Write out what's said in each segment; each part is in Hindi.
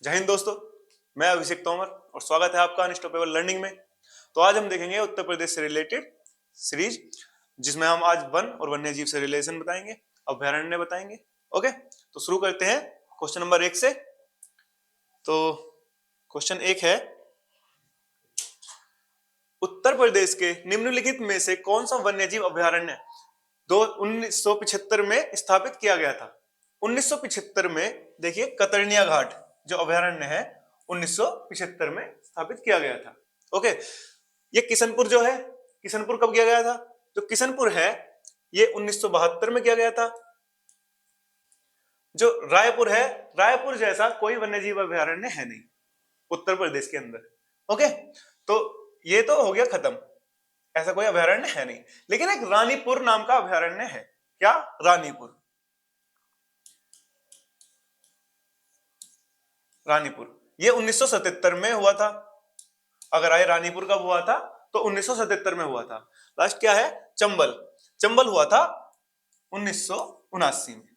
जय हिंद दोस्तों, मैं अभिषेक तोमर और स्वागत है आपका अनस्टॉपेबल लर्निंग में। तो आज हम देखेंगे उत्तर प्रदेश से रिलेटेड सीरीज, जिसमें हम आज वन और वन्यजीव से रिलेशन बताएंगे, अभयारण्य बताएंगे। ओके, तो शुरू करते हैं क्वेश्चन नंबर 1 से। तो क्वेश्चन 1 है, उत्तर प्रदेश के निम्नलिखित में से कौन सा वन्यजीव अभयारण्य 1975 में स्थापित किया गया था। 1975 में देखिए कतरनिया घाट जो अभयारण्य है 1975 में स्थापित किया गया था। ओके, ये किशनपुर जो है, किशनपुर कब किया गया था? जो किशनपुर है ये 1972 में किया गया था। जो रायपुर है, रायपुर जैसा कोई वन्यजीव अभयारण्य है नहीं उत्तर प्रदेश के अंदर। ओके, तो ये तो हो गया खत्म, ऐसा कोई अभयारण्य है नहीं। लेकिन एक रानीपुर नाम का अभयारण्य है। क्या? रानीपुर। रानीपुर ये 1977 में हुआ था। अगर आए रानीपुर कब हुआ था तो 1977 में हुआ था। लास्ट क्या है? चंबल। चंबल हुआ था 1979 में।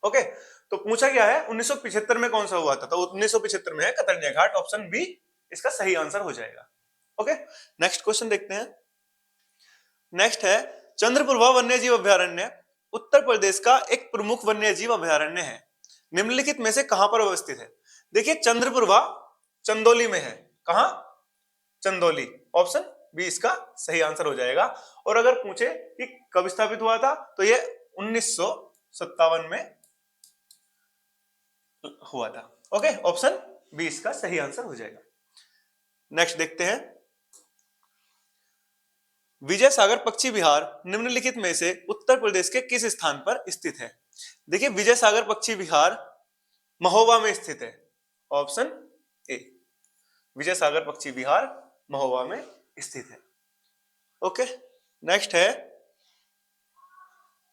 ओके, तो पूछा क्या है 1975 में कौन सा हुआ था? तो 1975 में है कतरनिया घाट। ऑप्शन बी इसका सही आंसर हो जाएगा। ओके, नेक्स्ट क्वेश्चन देखते हैं। नेक्स्ट है, चंद्रप्रभा वन्यजीव अभयारण्य उत्तर प्रदेश का एक प्रमुख वन्यजीव अभयारण्य है। निम्नलिखित में से कहां पर अवस्थित है? देखिए चंद्रप्रभा चंदौली में है। कहां? चंदौली। ऑप्शन बी इसका सही आंसर हो जाएगा। और अगर पूछे कि कब स्थापित हुआ था तो ये 1957 में हुआ था। ओके, ऑप्शन बी इसका सही आंसर हो जाएगा। नेक्स्ट देखते हैं, विजय सागर पक्षी विहार निम्नलिखित में से उत्तर प्रदेश के किस स्थान पर स्थित है? देखिए विजय सागर पक्षी विहार महोबा में स्थित है। ऑप्शन ए, विजय सागर पक्षी विहार महोबा में स्थित है। ओके, नेक्स्ट है,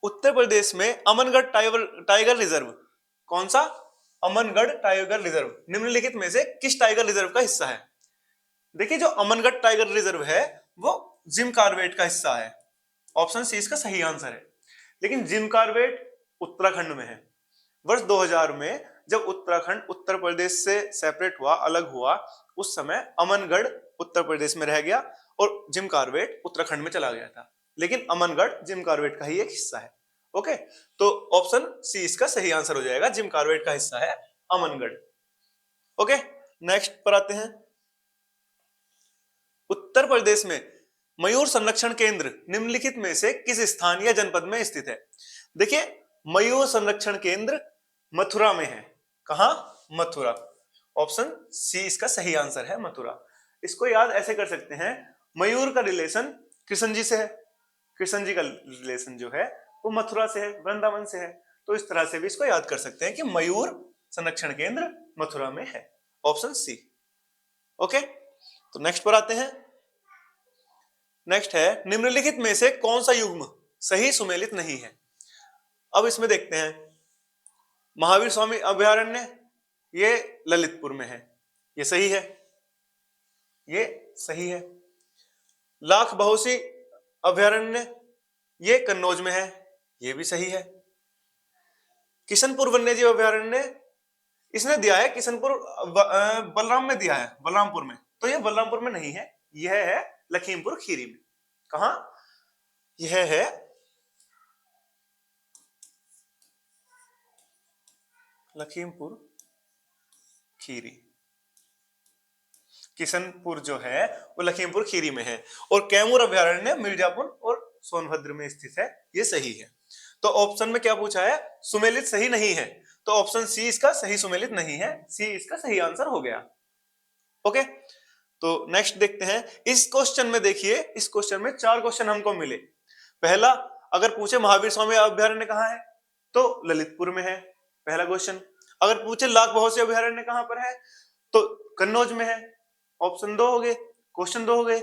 उत्तर प्रदेश में अमनगढ़ टाइगर रिजर्व कौन सा? अमनगढ़ टाइगर रिजर्व निम्नलिखित में से किस टाइगर रिजर्व का हिस्सा है? देखिए जो अमनगढ़ टाइगर रिजर्व है वो जिम कॉर्बेट का हिस्सा है। ऑप्शन सी इसका सही आंसर है। लेकिन जिम कॉर्बेट उत्तराखंड में है। वर्ष 2000 में जब उत्तराखंड उत्तर प्रदेश से सेपरेट हुआ, अलग हुआ, उस समय अमनगढ़ उत्तर प्रदेश में रह गया और जिम कॉर्बेट उत्तराखंड में चला गया था। लेकिन अमनगढ़ जिम कॉर्बेट का ही एक हिस्सा है। ओके, तो ऑप्शन सी इसका सही आंसर हो जाएगा। जिम कॉर्बेट का हिस्सा है अमनगढ़। ओके, नेक्स्ट पर आते हैं। उत्तर प्रदेश में मयूर संरक्षण केंद्र निम्नलिखित में से किस स्थान या जनपद में स्थित है? देखिए मयूर संरक्षण केंद्र मथुरा में है। कहां? मथुरा। ऑप्शन सी इसका सही आंसर है, मथुरा। इसको याद ऐसे कर सकते हैं, मयूर का रिलेशन कृष्ण जी से है, कृष्ण जी का रिलेशन जो है वो मथुरा से है, वृंदावन से है। तो इस तरह से भी इसको याद कर सकते हैं कि मयूर संरक्षण केंद्र मथुरा में है। Option C. ओके, तो नेक्स्ट पर आते हैं। नेक्स्ट है, निम्नलिखित में से कौन सा युग्म सही सुमेलित नहीं है? अब इसमें देखते हैं, महावीर स्वामी अभयारण्य ये ललितपुर में है, ये सही है, ये सही है। लाख बहोसी अभयारण्य ये कन्नौज में है, ये भी सही है। किशनपुर वन्यजीव अभयारण्य इसने दिया है किशनपुर बलराम में दिया है, बलरामपुर में, तो ये बलरामपुर में नहीं है, यह है लखीमपुर खीरी में। कहां? यह है लखीमपुर खीरी। किशनपुर जो है वो लखीमपुर खीरी में है और कैमूर अभयारण्य मिर्जापुर और सोनभद्र में स्थित है, ये सही है। तो ऑप्शन में क्या पूछा है? सुमेलित सही नहीं है, तो ऑप्शन सी इसका सही सुमेलित नहीं है, सी इसका सही आंसर हो गया। ओके, तो नेक्स्ट देखते हैं। इस क्वेश्चन में देखिए, इस क्वेश्चन में 4 क्वेश्चन हमको मिले। पहला, अगर पूछे महावीर स्वामी अभयारण्य कहां है तो ललितपुर में है, पहला क्वेश्चन। अगर पूछे लाख बहोसी अभयारण्य कहां पर है तो कन्नौज में है, ऑप्शन 2 हो गए, क्वेश्चन 2 हो गए।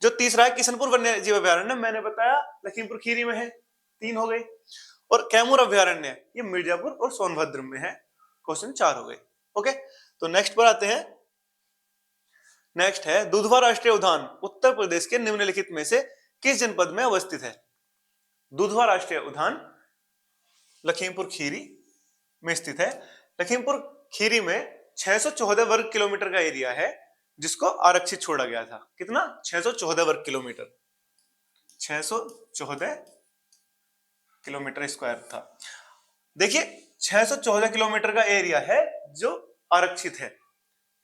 जो तीसरा है किशनपुर वन्यजीव अभयारण्य, मैंने बताया लखीमपुर खीरी में है, 3 हो गए। और कैमूर अभयारण्य ये मिर्जापुर और सोनभद्र में है, क्वेश्चन 4 हो गए। ओके, तो नेक्स्ट पर आते हैं। नेक्स्ट है, दुधवा राष्ट्रीय उद्यान उत्तर प्रदेश के निम्नलिखित में से किस जनपद में अवस्थित है? दुधवा राष्ट्रीय उद्यान लखीमपुर खीरी में स्थित है। लखीमपुर खीरी में 614 वर्ग किलोमीटर का एरिया है जिसको आरक्षित छोड़ा गया था। कितना? 614 वर्ग किलोमीटर, 614 किलोमीटर स्क्वायर था। देखिए 614 किलोमीटर का एरिया है जो आरक्षित है,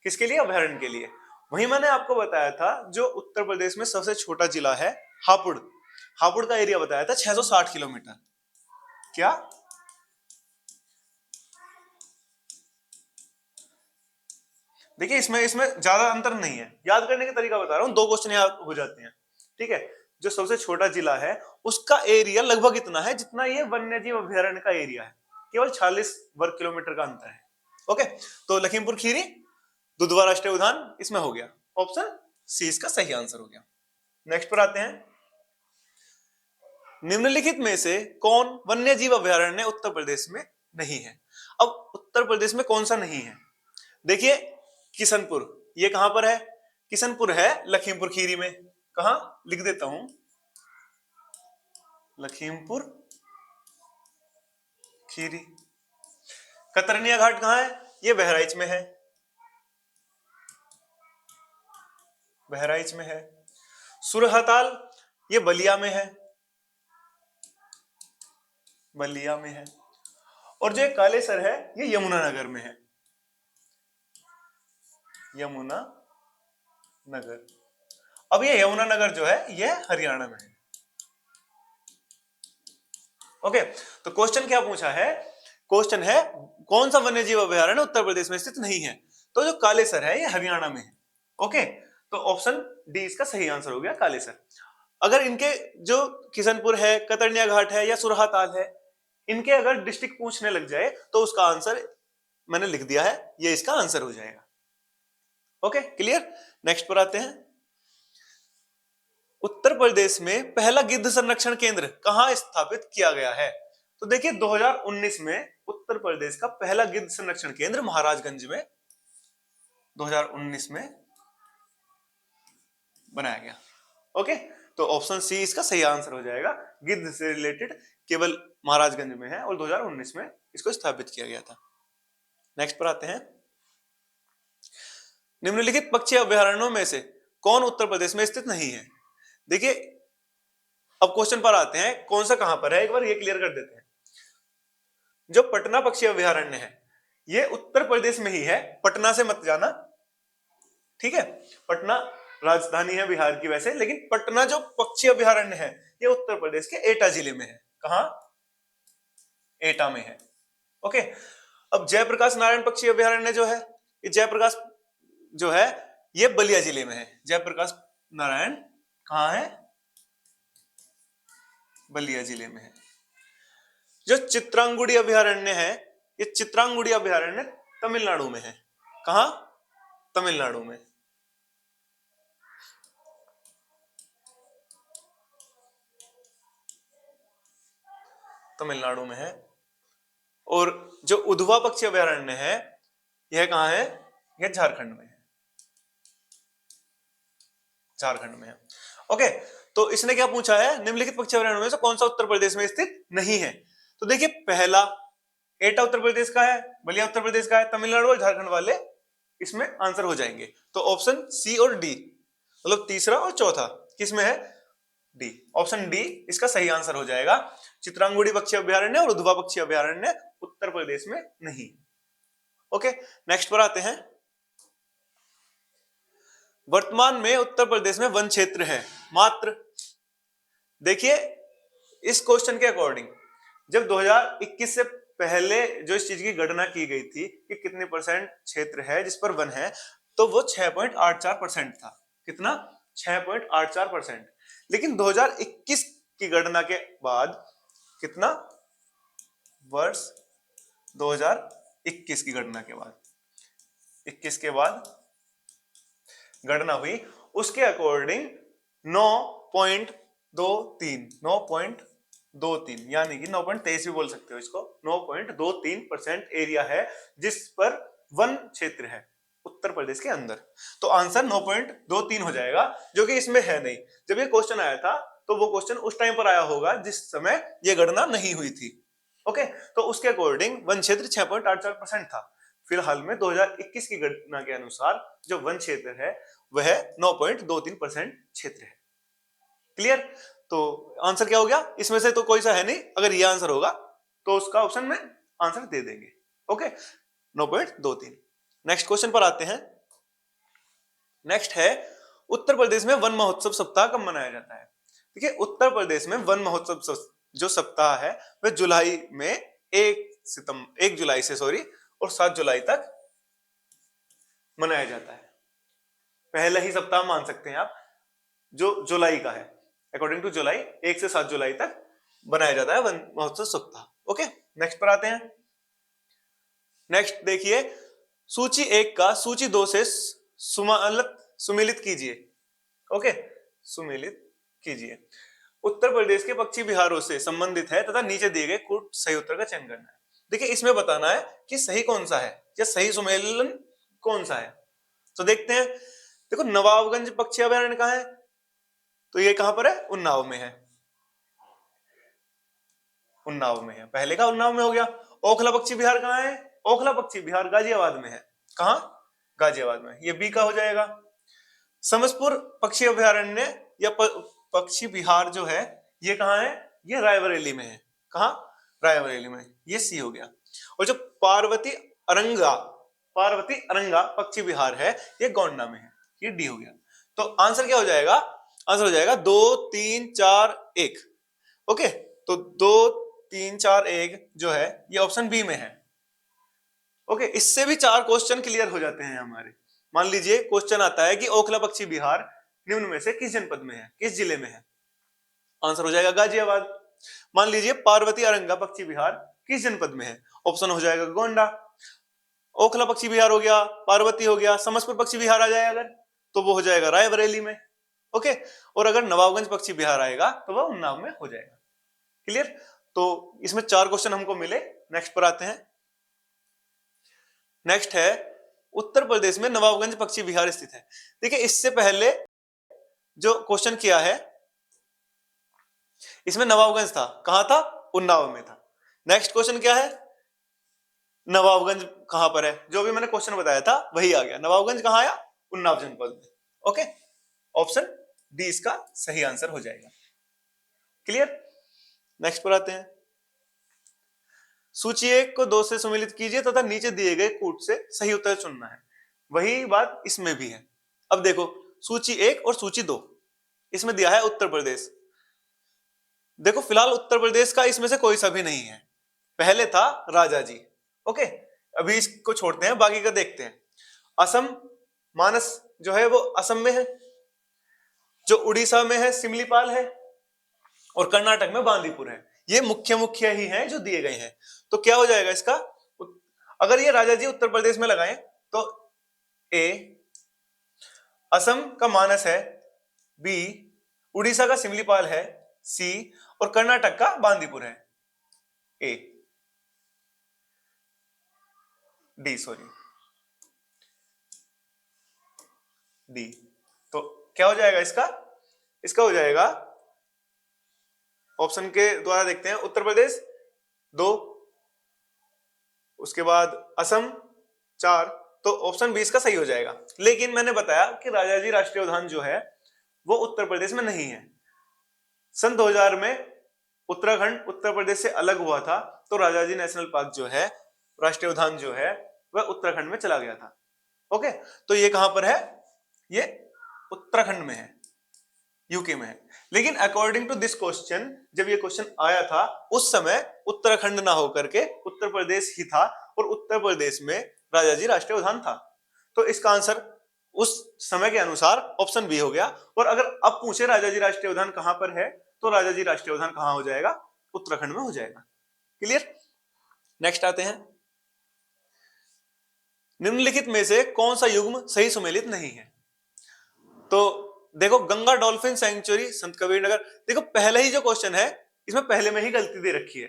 किसके लिए? अभयारण्य के लिए। वहीं मैंने आपको बताया था जो उत्तर प्रदेश में सबसे छोटा जिला है हापुड़, हापुड़ का एरिया बताया था 660 किलोमीटर। क्या? देखिए इसमें इसमें ज्यादा अंतर नहीं है, याद करने का तरीका बता रहा हूं, 2 क्वेश्चन याद हो जाते हैं। ठीक है, जो सबसे छोटा जिला है उसका एरिया लगभग इतना है जितना ये वन्यजीव अभयारण्य का एरिया है, केवल 46 वर्ग किलोमीटर का अंतर है। ओके, तो लखीमपुर खीरी दुधवा राष्ट्रीय उद्यान इसमें हो गया, ऑप्शन सी इसका सही आंसर हो गया। नेक्स्ट पर आते हैं, निम्नलिखित में से कौन वन्यजीव अभयारण्य उत्तर प्रदेश में नहीं है? अब उत्तर प्रदेश में कौन सा नहीं है? देखिए किशनपुर, ये कहां पर है? किशनपुर है लखीमपुर खीरी में। कहां? लिख देता हूं, लखीमपुर खीरी। कतरनिया घाट कहां है? ये बहराइच में है, बहराइच में है। सुरहताल ये बलिया में है, बलिया में है। और जो कालेसर है ये यमुनानगर में है, यमुना नगर। अब ये यमुनानगर जो है ये हरियाणा में है। ओके, तो क्वेश्चन क्या पूछा है? क्वेश्चन है कौन सा वन्यजीव अभयारण्य उत्तर प्रदेश में स्थित नहीं है? तो जो कालेसर है ये हरियाणा में है। ओके, तो ऑप्शन डी इसका सही आंसर हो गया, कालेसर। अगर इनके जो किशनपुर है, कतरनिया घाट है या सुरहाताल है, इनके अगर डिस्ट्रिक्ट पूछने लग जाए तो उसका आंसर मैंने लिख दिया है, ये इसका आंसर हो जाएगा। Okay, clear. नेक्स्ट पर आते हैं, उत्तर प्रदेश में पहला गिद्ध संरक्षण केंद्र कहां स्थापित किया गया है? तो देखिए 2019 में उत्तर प्रदेश का पहला गिद्ध संरक्षण केंद्र महाराजगंज में 2019 में बनाया गया। ओके, तो ऑप्शन सी इसका सही आंसर हो जाएगा। गिद्ध से रिलेटेड केवल महाराजगंज में है और 2019 में इसको स्थापित किया गया था। नेक्स्ट पर आते हैं, निम्नलिखित पक्षी अभयारण्यों में से कौन उत्तर प्रदेश में स्थित नहीं है? देखिए अब क्वेश्चन पर आते हैं, कौन सा कहां पर है, एक बार ये क्लियर कर देते हैं। जो पटना पक्षी अभयारण्य है ये उत्तर प्रदेश में ही है, पटना से मत जाना, ठीक है। पटना राजधानी है बिहार की वैसे, लेकिन पटना जो पक्षी अभयारण्य है ये उत्तर प्रदेश के एटा जिले में है। कहां? एटा में है। ओके, अब जयप्रकाश नारायण पक्षी अभयारण्य जो है, ये जयप्रकाश जो है ये बलिया जिले में है। जयप्रकाश नारायण कहां है? बलिया जिले में है। जो चित्रांगुड़ी अभयारण्य है ये चित्रांगुड़ी अभयारण्य तमिलनाडु में है। कहां? तमिलनाडु में। तमिलनाडु में है। और जो उधवा पक्षी अभयारण्य है यह कहां है? यह झारखंड में है, झारखंड में है। ओके, तो इसने क्या पूछा है, निम्नलिखित पक्षी अभयारण्यों में से कौन सा उत्तर प्रदेश में स्थित नहीं है? तो देखिए पहला एटा उत्तर प्रदेश का है, बलिया उत्तर प्रदेश का है, तमिलनाडु और झारखंड वाले इसमें आंसर हो जाएंगे। तो ऑप्शन सी और डी, मतलब तीसरा और चौथा किसमें है? डी। ऑप्शन डी इसका सही आंसर हो जाएगा। चित्रांगुड़ी पक्षी अभयारण्य और उधवा पक्षी अभयारण्य उत्तर प्रदेश में नहीं। ओके, नेक्स्ट पर आते हैं, वर्तमान में उत्तर प्रदेश में वन क्षेत्र है मात्र। देखिए इस क्वेश्चन के अकॉर्डिंग जब 2021 से पहले जो इस चीज की गणना की गई थी कि कितने परसेंट क्षेत्र है जिस पर वन है, तो वो 6.84% था। कितना? 6.84%। लेकिन 2021 की गणना के बाद कितना? वर्ष 2021 की गणना के बाद, 21 के बाद गणना हुई, उसके अकॉर्डिंग 9.23 यानी कि 9.23 भी बोल सकते हो इसको, 9.23% एरिया है जिस पर वन क्षेत्र है उत्तर प्रदेश के अंदर। तो आंसर 9.23 हो जाएगा, जो कि इसमें है नहीं। जब ये क्वेश्चन आया था तो वो क्वेश्चन उस टाइम पर आया होगा जिस समय ये गणना नहीं हुई थी। ओके, तो उसके अकॉर्डिंग वन क्षेत्र 6.84% था। फिलहाल में 2021 की गणना के अनुसार जो वन क्षेत्र है वह 9.23% क्षेत्र है। क्लियर? तो आंसर क्या हो गया इसमें से? तो कोई सा है नहीं, अगर ये आंसर होगा तो उसका ऑप्शन में आंसर दे देंगे। ओके, 9.23। नेक्स्ट क्वेश्चन पर आते हैं। नेक्स्ट है, उत्तर प्रदेश में वन महोत्सव सप्ताह कब मनाया जाता है? देखिए, उत्तर प्रदेश में वन महोत्सव जो सप्ताह है वह जुलाई में 1 जुलाई से और 7 जुलाई तक मनाया जाता है। पहला ही सप्ताह मान सकते हैं आप जो जुलाई का है। अकॉर्डिंग टू जुलाई 1 से 7 जुलाई तक बनाया जाता है वन महोत्सव सप्ताह। ओके, नेक्स्ट पर आते हैं। नेक्स्ट देखिए, सूची 1 का सूची 2 से सुमेलित कीजिए। ओके, सुमेलित कीजिए। उत्तर प्रदेश के पक्षी विहारों से संबंधित है तथा नीचे दिए गए कुछ सही उत्तर का चयन करना है। देखिए, इसमें बताना है कि सही कौन सा है या सही सुमेलन कौन सा है। तो देखते हैं। देखो, नवाबगंज पक्षी अभयारण्य कहाँ है? तो ये कहां पर है? उन्नाव में है। उन्नाव में है, पहले का उन्नाव में हो गया। ओखला पक्षी विहार कहाँ है? ओखला पक्षी विहार गाजियाबाद में है। कहां? गाजियाबाद में। ये बी का हो जाएगा। समसपुर पक्षी अभयारण्य या पक्षी विहार जो है ये कहां है? ये रायबरेली में है। कहां? रायबरेली में। ये सी हो गया। और जो पार्वती अरंगा पक्षी विहार है ये गोंडा में है। ये डी हो गया। तो आंसर क्या हो जाएगा? आंसर हो जाएगा 2 3 4 1। ओके, तो 2 3 4 1 जो है ये ऑप्शन बी में है। ओके, इससे भी 4 क्वेश्चन क्लियर हो जाते हैं हमारे। मान लीजिए क्वेश्चन आता है कि ओखला पक्षी विहार निम्न में से किस जनपद में है, किस जिले में है? आंसर हो जाएगा गाजियाबाद। मान लीजिए पार्वती अरंगा पक्षी विहार किस जनपद में है? ऑप्शन हो जाएगा गोंडा। ओखला पक्षी विहार हो गया, पार्वती हो गया, समसपुर पक्षी विहार आ जाए अगर तो वो हो जाएगा रायबरेली में। ओके, और अगर नवाबगंज पक्षी विहार आएगा तो वह उन्नाव में हो जाएगा। क्लियर? तो इसमें 4 क्वेश्चन हमको मिले। नेक्स्ट पर आते हैं। नेक्स्ट है, उत्तर प्रदेश में नवाबगंज पक्षी विहार स्थित है। देखिए, इससे पहले जो क्वेश्चन किया है इसमें नवाबगंज था। कहां था? उन्नाव में था। नेक्स्ट क्वेश्चन क्या है? नवाबगंज कहां पर है? जो भी मैंने क्वेश्चन बताया था वही आ गया। नवाबगंज कहां आया? उन्नाव जनपद में। ओके, ऑप्शन डी इसका सही आंसर हो जाएगा। क्लियर? नेक्स्ट पर आते हैं। सूची 1 को 2 से सम्मिलित कीजिए तथा नीचे दिए गए कूट से सही उत्तर चुनना है। वही बात इसमें भी है। अब देखो, सूची 1 और सूची 2 इसमें दिया है उत्तर प्रदेश। देखो, फिलहाल उत्तर प्रदेश का इसमें से कोई सा भी नहीं है। पहले था राजा जी। ओके, अभी इसको छोड़ते हैं, बाकी का देखते हैं। असम मानस जो है वो असम में है। जो उड़ीसा में है सिमलीपाल है, और कर्नाटक में बांदीपुर है। ये मुख्य ही हैं जो दिए गए हैं। तो क्या हो जाएगा इसका? अगर ये राजा जी उत्तर प्रदेश में लगाएं तो ए, असम का मानस है बी, उड़ीसा का सिमलीपाल है सी, और कर्नाटक का बांदीपुर है ए, डी सॉरी डी। तो क्या हो जाएगा इसका? इसका हो जाएगा ऑप्शन के द्वारा देखते हैं। उत्तर प्रदेश 2, उसके बाद असम 4, तो ऑप्शन 20 का सही हो जाएगा। लेकिन मैंने बताया कि राजाजी राष्ट्रीय उद्यान जो है वो उत्तर प्रदेश में नहीं है। सन 2000 में उत्तराखंड उत्तर प्रदेश से अलग हुआ था, तो राजाजी नेशनल पार्क जो है, राष्ट्रीय उद्यान जो है, वह उत्तराखंड में चला गया था। ओके, तो ये कहां पर है? ये उत्तराखंड में है, यूके में है। लेकिन अकॉर्डिंग टू दिस क्वेश्चन, जब ये क्वेश्चन आया था उस समय उत्तराखंड ना होकर के उत्तर प्रदेश ही था, और उत्तर प्रदेश में राजाजी राष्ट्रीय उद्यान था। तो इसका आंसर उस समय के अनुसार ऑप्शन बी हो गया। और अगर अब पूछे राजाजी राष्ट्रीय उद्यान कहां पर है, तो राजाजी राष्ट्रीय उद्यान कहां हो जाएगा? उत्तराखंड में हो जाएगा। क्लियर? नेक्स्ट आते हैं। निम्नलिखित में से कौन सा युग्म सही सुमेलित नहीं है? तो देखो, गंगा डॉल्फिन सेंचुरी संत कबीर नगर। देखो, पहले ही जो क्वेश्चन है इसमें पहले में ही गलती दे रखी है।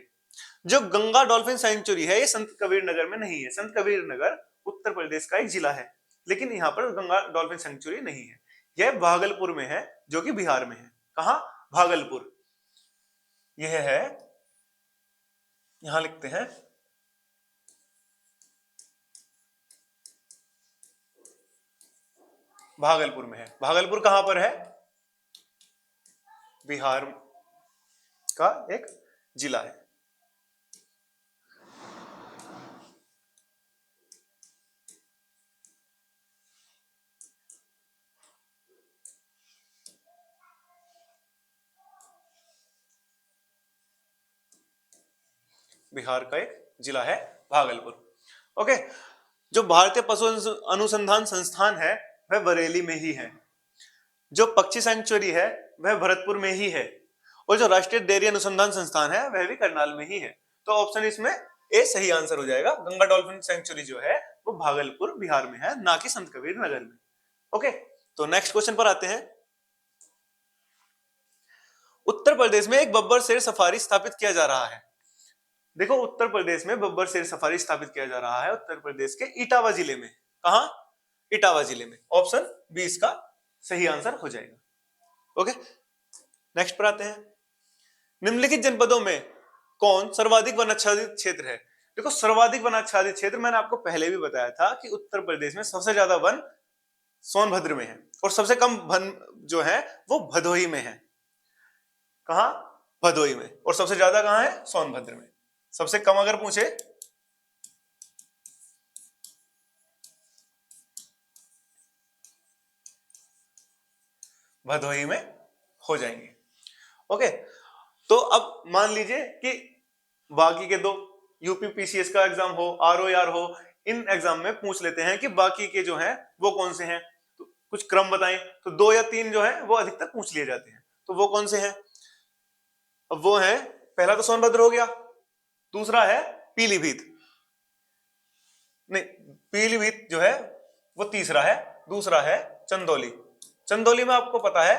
जो गंगा डॉल्फिन सेंचुरी है ये संत कबीर नगर में नहीं है। संत कबीर नगर उत्तर प्रदेश का एक जिला है, लेकिन यहाँ पर गंगा डॉल्फिन सेंचुरी नहीं है। यह भागलपुर में है, जो कि बिहार में है। कहा? भागलपुर। यह है, यहां लिखते हैं भागलपुर में है। भागलपुर कहां पर है? बिहार का एक जिला है। बिहार का एक जिला है भागलपुर। ओके, जो भारतीय पशु अनुसंधान संस्थान है वह बरेली में ही है। जो पक्षी सेंचुरी है वह भरतपुर में ही है। और जो राष्ट्रीय डेयरी अनुसंधान संस्थान है वह भी करनाल में ही है। तो ऑप्शन इसमें ए सही आंसर हो जाएगा। गंगा डॉल्फिन सेंचुरी जो है वो भागलपुर बिहार में है, ना कि संत कबीर नगर में। ओके, तो नेक्स्ट क्वेश्चन पर आते हैं। उत्तर प्रदेश में एक बब्बर शेर सफारी स्थापित किया जा रहा है। देखो, उत्तर प्रदेश में बब्बर शेर सफारी स्थापित किया जा रहा है उत्तर प्रदेश के इटावा जिले में। कहां? इटावा जिले में। ऑप्शन बी इसका सही आंसर हो जाएगा। ओके, नेक्स्ट पर आते हैं। निम्नलिखित जनपदों में कौन सर्वाधिक वनाच्छादित क्षेत्र है? देखो, सर्वाधिक वनाच्छादित क्षेत्र मैंने आपको पहले भी बताया था कि उत्तर प्रदेश में सबसे ज्यादा वन सोनभद्र में है और सबसे कम वन जो है वो भदोही में है। कहां? भदोही में। और सबसे ज्यादा कहां है? सोनभद्र में। सबसे कम अगर पूछे भदोही में हो जाएंगे। ओके, तो अब मान लीजिए कि बाकी के दो यूपीपीसीएस का एग्जाम हो, आरओआर हो, इन एग्जाम में पूछ लेते हैं कि बाकी के जो हैं वो कौन से हैं। तो कुछ क्रम बताएं। तो 2 या 3 जो है वो अधिकतर पूछ लिए जाते हैं। तो वो कौन से हैं? अब वो है, पहला तो सोनभद्र हो गया, दूसरा है पीलीभीत, नहीं, पीलीभीत जो है वो तीसरा है, दूसरा है चंदौली। चंदौली में आपको पता है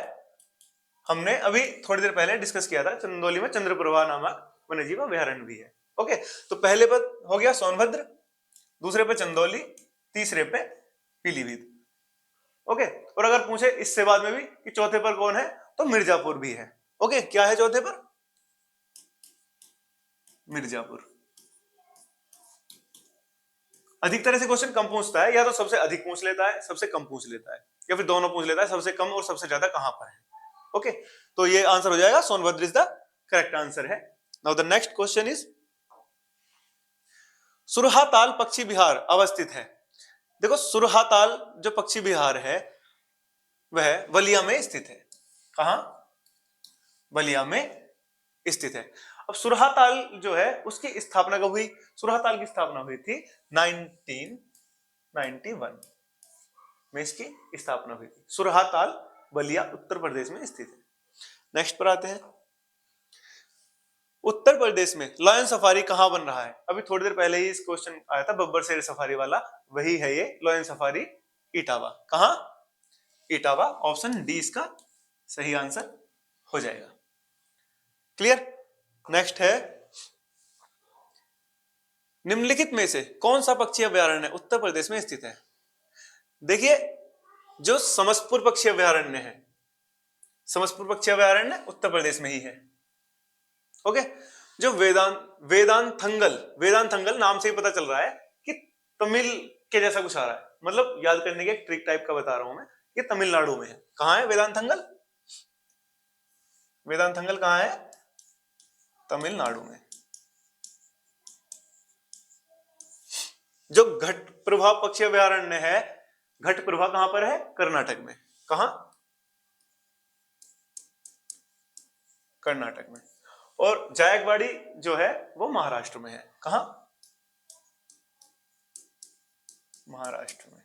हमने अभी थोड़ी देर पहले डिस्कस किया था, चंदौली में चंद्रप्रभा नामक वन्यजीव अभयारण्य भी है। ओके, तो पहले पर हो गया सोनभद्र, दूसरे पे चंदौली, तीसरे पे पीलीभीत। ओके, और अगर पूछे इससे बाद में भी कि चौथे पर कौन है, तो मिर्जापुर भी है। ओके, क्या है चौथे पर? मिर्जापुर। अधिकतर ऐसे क्वेश्चन कम पूछता है, या तो सबसे अधिक पूछ लेता है, सबसे कम पूछ लेता है, या फिर दोनों पूछ लेता है, सबसे कम और सबसे ज्यादा कहां पर है। ओके, तो ये आंसर हो जाएगा, Sonbhadra is the correct answer है। Now the next question is, Surhatal पक्षी विहार अवस्थित है। देखो, सुरहाताल जो पक्षी विहार है वह बलिया में स्थित है। कहां? बलिया में स्थित है। अब सुरहाताल जो है उसकी स्थापना कब हुई? सुरहाताल की स्थापना हुई थी 1991 में, इसकी स्थापना हुई थी। सुरहाताल बलिया उत्तर प्रदेश में स्थित है। नेक्स्ट पर आते हैं। उत्तर प्रदेश में लॉयन सफारी कहां बन रहा है? अभी थोड़ी देर पहले ही इस क्वेश्चन आया था, बब्बर शेर सफारी वाला, वही है ये लॉयन सफारी, इटावा। कहां? इटावा। ऑप्शन डी इसका सही आंसर हो जाएगा। क्लियर? नेक्स्ट है, निम्नलिखित में से कौन सा पक्षी अभयारण्य उत्तर प्रदेश में स्थित है? देखिए, जो समसपुर पक्षी अभयारण्य है, समसपुर पक्षी अभयारण्य उत्तर प्रदेश में ही है। ओके, जो वेदांतंगल नाम से ही पता चल रहा है कि तमिल के जैसा कुछ आ रहा है, मतलब याद करने के एक ट्रिक टाइप का बता रहा हूं मैं। ये तमिलनाडु में है। कहां है वेदांतंगल? वेदांतंगल कहां है? तमिलनाडु में। जो घटप्रभा पक्षी अभयारण्य है, घटप्रभा कहां पर है? कर्नाटक में। कहां? कर्नाटक में। और जायकवाड़ी जो है वो महाराष्ट्र में है। कहां? महाराष्ट्र में।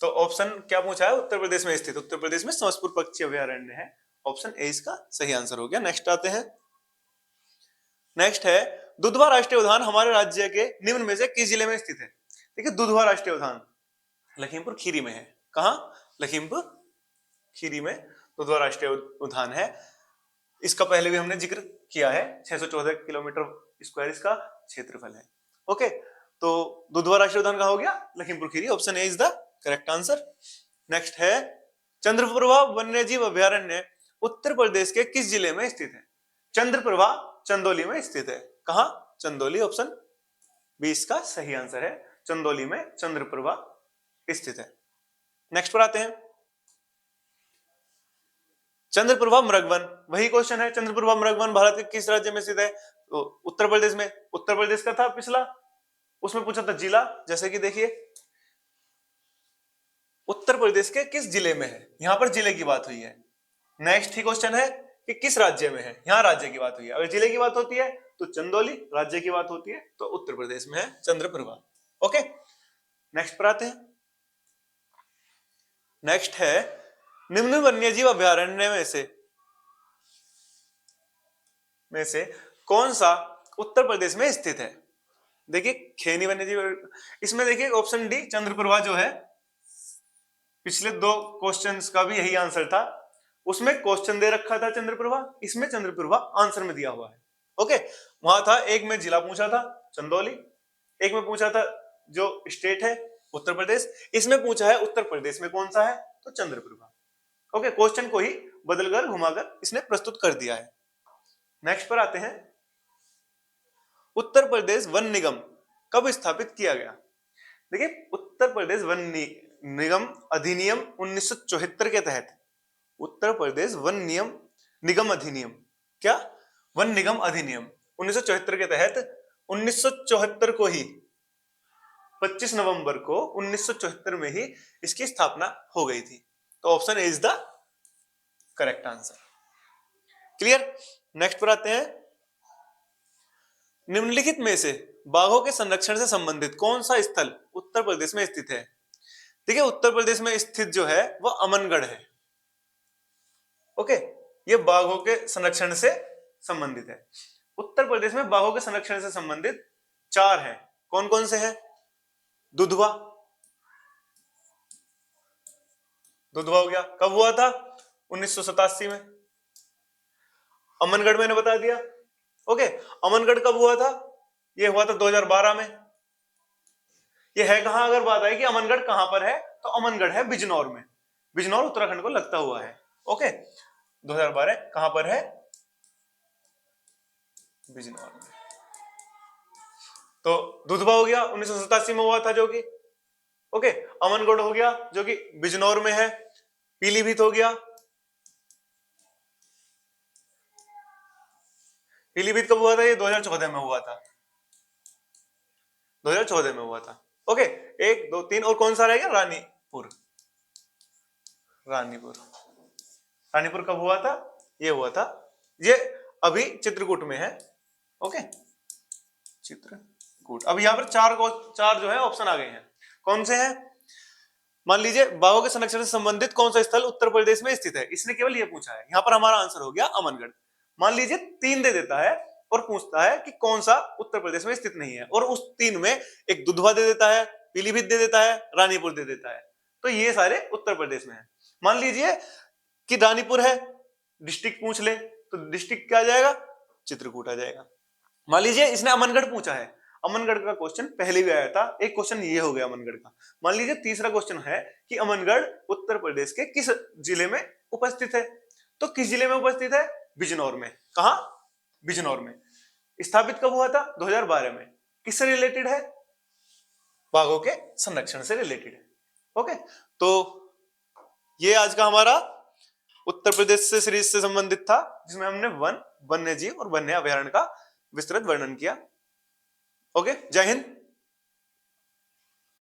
तो ऑप्शन क्या पूछा है? उत्तर प्रदेश में स्थित, उत्तर प्रदेश में समसपुर पक्षी अभयारण्य है। ऑप्शन ए इसका सही आंसर हो गया। नेक्स्ट आते हैं। नेक्स्ट है, दुधवा राष्ट्रीय उद्यान हमारे राज्य के निम्न में से किस जिले में स्थित है? देखिए, दुधवा राष्ट्रीय उद्यान लखीमपुर खीरी में है। कहां? लखीमपुर खीरी में दुधवा राष्ट्रीय उद्यान है। इसका पहले भी हमने जिक्र किया है, 614 किलोमीटर स्क्वायर इसका क्षेत्रफल है। ओके, तो दुधवा राष्ट्रीय उद्यान कहां हो गया? Lakhimpur Kheri. Option A is the correct answer. Next है, चंद्रप्रभा वन्यजीव अभयारण्य उत्तर प्रदेश के किस जिले में स्थित है? चंद्रप्रभा चंदौली में स्थित है। कहां? चंदौली। ऑप्शन बी इसका सही आंसर है। चंदौली में चंद्रप्रभा स्थित है। नेक्स्ट पर आते हैं। चंद्रप्रभा मृगवन, वही क्वेश्चन है, चंद्रप्रभा मृगवन भारत के किस राज्य में स्थित है? तो उत्तर प्रदेश में। उत्तर प्रदेश का था पिछला, उसमें पूछा था जिला, जैसे कि देखिए उत्तर प्रदेश के किस जिले में है, यहां पर जिले की बात हुई है। नेक्स्ट ही क्वेश्चन है कि किस राज्य में है, यहां राज्य की बात हुई है। अगर जिले की बात होती है तो चंदौली, राज्य की बात होती है तो उत्तर प्रदेश में है चंद्रप्रभा। ओके, नेक्स्ट पर आते हैं। नेक्स्ट है निम्न वन्यजीव अभयारण्य में से कौन सा उत्तर प्रदेश में स्थित है? देखिए खेनी वन्यजीव, इसमें देखिए ऑप्शन डी चंद्रप्रभा जो है, पिछले दो क्वेश्चंस का भी यही आंसर था। उसमें क्वेश्चन दे रखा था चंद्रप्रभा, इसमें चंद्रप्रभा आंसर में दिया हुआ है। ओके, वहां था एक में जिला पूछा था चंदौली, एक में पूछा था जो स्टेट है उत्तर प्रदेश, इसमें पूछा है उत्तर प्रदेश में कौन सा है तो चंद्रप्रभा। ओके, क्वेश्चन को ही बदलकर घुमाकर इसने प्रस्तुत कर दिया है। नेक्स्ट पर आते हैं, उत्तर प्रदेश वन निगम कब स्थापित किया गया? देखिए उत्तर प्रदेश वन निगम अधिनियम 1974 के तहत, उत्तर प्रदेश वन निगम अधिनियम, क्या वन निगम अधिनियम 1974 के तहत 1974 को ही 25 नवंबर को 1974 में ही इसकी स्थापना हो गई थी। तो option A is the correct answer. Clear? Next पर आते हैं, निम्नलिखित में से बाघों के संरक्षण से संबंधित कौन सा स्थल उत्तर प्रदेश में स्थित है? देखिए उत्तर प्रदेश में स्थित जो है वो अमनगढ़ है। ओके, ये बाघों के संरक्षण से संबंधित है। उत्तर प्रदेश में बाघों के संरक्षण से संबंधित 4 हैं, कौन कौन से हैं? दुधवा, दुधवा हो गया, कब हुआ था? 1987 में। अमनगढ़ मैंने बता दिया। ओके, अमनगढ़ कब हुआ था? ये हुआ था 2012 में। ये है कहां? अगर बात आए कि अमनगढ़ कहां पर है तो अमनगढ़ है बिजनौर में, बिजनौर उत्तराखंड को लगता हुआ है। ओके, 2012 कहां पर है? बिजनौर में। तो दुधवा हो गया 1987 में हुआ था जो कि, ओके, अमनगढ़ हो गया जो कि बिजनौर में है, पीलीभीत हो गया, पीलीभीत कब हुआ था? ये 2014 में हुआ था, 2014 में हुआ था। ओके, 1 2 3 और कौन सा रहेगा? रानीपुर, रानीपुर, रानीपुर कब हुआ था? ये हुआ था, ये अभी चित्रकूट में है। ओके, चित्रकूट। अब यहाँ पर चार जो है ऑप्शन आ गए हैं, कौन से हैं? मान लीजिए बाघों के संरक्षण से संबंधित कौन सा स्थल उत्तर प्रदेश में स्थित है, इसने केवल ये पूछा है, यहाँ पर हमारा आंसर हो गया अमनगढ़। मान लीजिए 3 दे देता है और पूछता है कि कौन सा उत्तर प्रदेश में स्थित नहीं है, और उस 3 में एक दुधवा दे देता है, पीलीभीत दे देता है, रानीपुर दे देता है, तो ये सारे उत्तर प्रदेश में है। मान लीजिए कि रानीपुर है, डिस्ट्रिक्ट पूछ ले तो डिस्ट्रिक्ट क्या आ जाएगा? चित्रकूट आ जाएगा। मान लीजिए इसने अमनगढ़ पूछा है, अमनगढ़ का क्वेश्चन पहले भी आया था, एक क्वेश्चन ये हो गया अमनगढ़ का। मान लीजिए तीसरा क्वेश्चन है कि अमनगढ़ उत्तर प्रदेश के किस जिले में उपस्थित है, तो किस जिले में उपस्थित है? बिजनौर में। कहा? बिजनौर में। स्थापित कब हुआ था? 2012 में। किससे रिलेटेड है? बाघों के संरक्षण से रिलेटेड है। ओके, तो ये आज का हमारा उत्तर प्रदेश से सीरीज से संबंधित था, जिसमें हमने वन, वन्यजीव और वन्य अभयारण्य का विस्तृत वर्णन किया। ओके, जय हिंद।